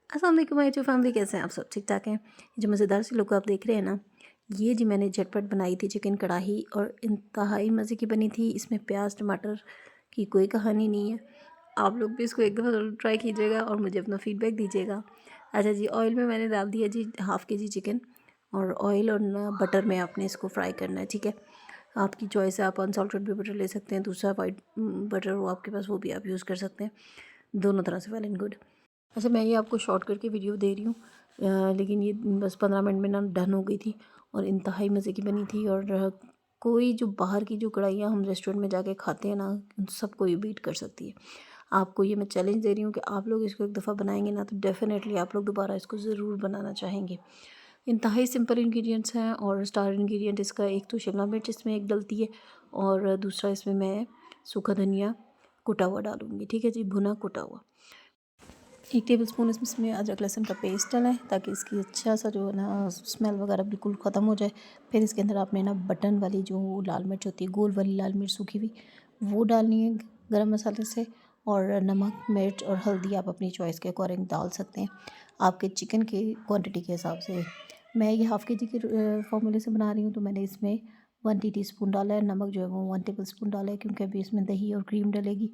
अस्सलाम वालेकुम my family, कैसे हैं आप सब? ठीक ठाक हैं? ये जो मज़ेदार सी लुक आप देख रहे हैं ना, ये जी मैंने झटपट बनाई थी चिकन कढ़ाई और इंतहाई मज़े की बनी थी। इसमें प्याज टमाटर की कोई कहानी नहीं है। आप लोग भी इसको एक दफ़ा ज़रूर ट्राई कीजिएगा और मुझे अपना फ़ीडबैक दीजिएगा। अच्छा जी, ऑयल में मैंने डाल दिया जी हाफ़ के जी चिकन, और ऑयल और बटर में आपने इसको फ्राई करना है, ठीक है। आपकी चॉइस है, आप अनसॉल्टेड भी बटर ले सकते हैं, दूसरा वाइट बटर हो आपके पास वो भी आप यूज़ कर सकते हैं। दोनों तरह से वेल एंड गुड। अच्छा, मैं ये आपको शॉर्ट करके वीडियो दे रही हूँ, लेकिन ये बस 15 मिनट में ना डन हो गई थी और इंतहाई मज़े की बनी थी। और कोई जो बाहर की जो कढ़ाइयाँ हम रेस्टोरेंट में जाके खाते हैं ना, उन सबको ये बीट कर सकती है। आपको ये मैं चैलेंज दे रही हूँ कि आप लोग इसको एक दफ़ा बनाएंगे ना तो डेफ़िनेटली आप लोग दोबारा इसको ज़रूर बनाना चाहेंगे। इंतहाई सिंपल इंग्रेडिएंट्स हैं और स्टार इंग्रेडिएंट इसका एक तो शिमला मिर्च इसमें एक डलती है, और दूसरा इसमें मैं सूखा धनिया कुटा हुआ डालूँगी, ठीक है जी, भुना कुटा हुआ। 1 टेबलस्पून इसमें अदरक लहसुन का पेस्ट डाला है ताकि इसकी अच्छा सा जो है ना स्मेल वगैरह बिल्कुल ख़त्म हो जाए। फिर इसके अंदर आपने ना बटन वाली जो लाल मिर्च होती है, गोल वाली लाल मिर्च सूखी हुई, वो डालनी है गरम मसाले से। और नमक मिर्च और हल्दी आप अपनी चॉइस के अकॉर्डिंग डाल सकते हैं, आपके चिकन की क्वांटिटी के हिसाब से। मैं ये हाफ़ के जी के फॉर्मूले से बना रही हूँ, तो मैंने इसमें 1 टीस्पून डाला है। नमक जो है वो 1 टेबलस्पून डाला है, क्योंकि अभी इसमें दही और क्रीम डलेगी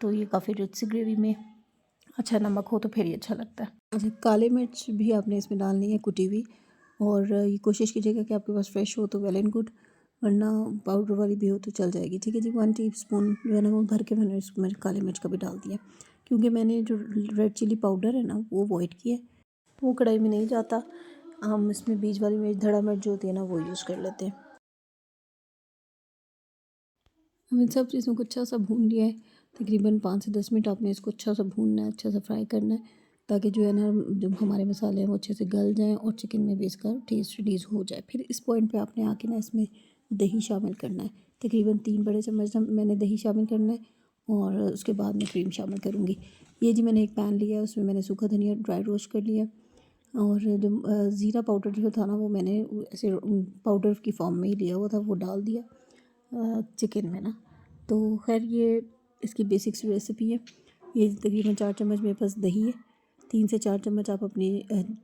तो ये काफ़ी रिच सी ग्रेवी में अच्छा नमक हो तो फिर ये अच्छा लगता है। अच्छा, काली मिर्च भी आपने इसमें डालनी है कुटी हुई, और ये कोशिश कीजिएगा कि आपके पास फ्रेश हो तो वेल एंड गुड, वरना पाउडर वाली भी हो तो चल जाएगी, ठीक है जी। 1 टीस्पून जो है ना वो भर के मैंने इसमें काली मिर्च का भी डाल दिया, क्योंकि मैंने जो रेड चिली पाउडर है ना वो अवॉइड किया है, वो कढ़ाई में नहीं जाता। हम इसमें बीज वाली मिर्च, धड़ा मिर्च जो होती है ना वो यूज़ कर लेते हैं। हम इन सब चीज़ों को अच्छा सा भून लिया है। तकरीबन 5 से 10 मिनट आपने इसको अच्छा सा भूनना है, अच्छा सा फ्राई करना है, ताकि जो है ना जो हमारे मसाले हैं वो अच्छे से गल जाएँ और चिकन में भी इसका टेस्ट रिलीज़ हो जाए। फिर इस पॉइंट पे आपने आके ना इसमें दही शामिल करना है। तकरीबन 3 बड़े चम्मच मैंने दही शामिल करना है, और उसके बाद मैं क्रीम शामिल करूँगी। ये जी मैंने एक पैन लिया है, उसमें मैंने सूखा धनिया ड्राई रोस्ट कर लिया, और जो ज़ीरा पाउडर जो था ना वो मैंने ऐसे पाउडर की फॉर्म में ही लिया हुआ था, वो डाल दिया चिकन में ना। तो खैर ये इसकी बेसिक सी रेसिपी है। ये तकरीबन 4 चम्मच मेरे पास दही है, 3 से 4 चम्मच आप अपनी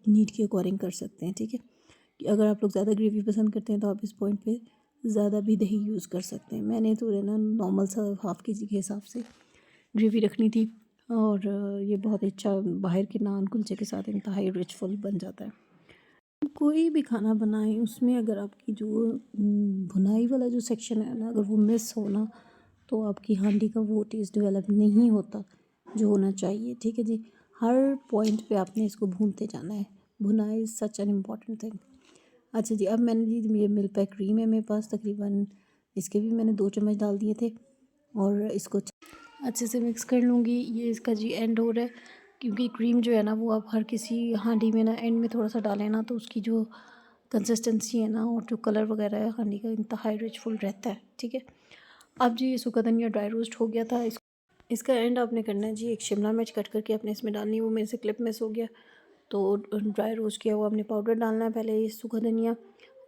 नीड के अकॉर्डिंग कर सकते हैं, ठीक है। कि अगर आप लोग ज़्यादा ग्रेवी पसंद करते हैं तो आप इस पॉइंट पे ज़्यादा भी दही यूज़ कर सकते हैं। मैंने तो है ना नॉर्मल सा हाफ़ के जी के हिसाब से ग्रेवी रखनी थी, और ये बहुत अच्छा बाहर के नान कुलचे के साथ इंतहाई रिचफुल बन जाता है। कोई भी खाना बनाएं उसमें अगर आपकी जो भुनाई वाला जो सेक्शन है ना, अगर वो मिस हो ना तो आपकी हांडी का वो टेस्ट डेवलप नहीं होता जो होना चाहिए, ठीक है जी। हर पॉइंट पे आपने इसको भूनते जाना है। भुनाई is such an important thing. अच्छा जी, अब मैंने जी ये मिल्क पैक क्रीम है मेरे पास, तकरीबन इसके भी मैंने 2 चम्मच डाल दिए थे, और इसको अच्छे से मिक्स कर लूँगी। ये इसका जी एंड हो रहा है, क्योंकि क्रीम जो है ना वो आप हर किसी हांडी में ना एंड में थोड़ा सा डालें ना तो उसकी जो कंसिस्टेंसी है ना और जो कलर वगैरह है हांडी का इंतहाई रिचफुल रहता है, ठीक है। अब जी ये सूखा धनिया ड्राई रोस्ट हो गया था, इसका एंड आपने करना है जी, एक शिमला मिर्च कट करके आपने इसमें डालनी है, वो मेरे से क्लिप मिस हो गया। तो ड्राई रोस्ट किया हुआ आपने पाउडर डालना है पहले, ये सूखा धनिया,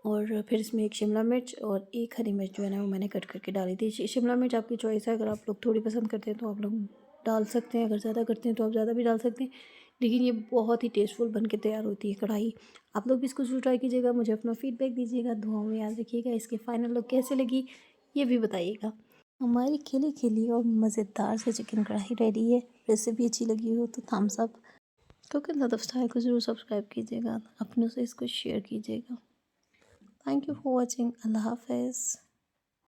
और फिर इसमें एक शिमला मिर्च और एक हरी मिर्च जो है ना वो मैंने कट करके डाली थी। शिमला मिर्च आपकी चॉइस है, अगर आप लोग थोड़ी पसंद करते हैं तो आप लोग डाल सकते हैं, अगर ज़्यादा करते हैं तो आप ज़्यादा भी डाल सकते हैं। लेकिन ये बहुत ही टेस्टफुल बन के तैयार होती है कढ़ाई। आप लोग भी इसको ज़रूर ट्राई कीजिएगा, मुझे अपना फीडबैक दीजिएगा, दुआओं में याद रखिएगा। इसकी फ़ाइनल लुक कैसे लगी ये भी बताइएगा। हमारी खिली खिली और मज़ेदार से चिकन कढ़ाई रेडी है। रेसिपी अच्छी लगी हो तो थम्स अप, कुकिंग लदफ स्टाइल को ज़रूर सब्सक्राइब कीजिएगा, अपनों से इसको शेयर कीजिएगा। Thank you for watching. अल्लाह हाफ़िज़।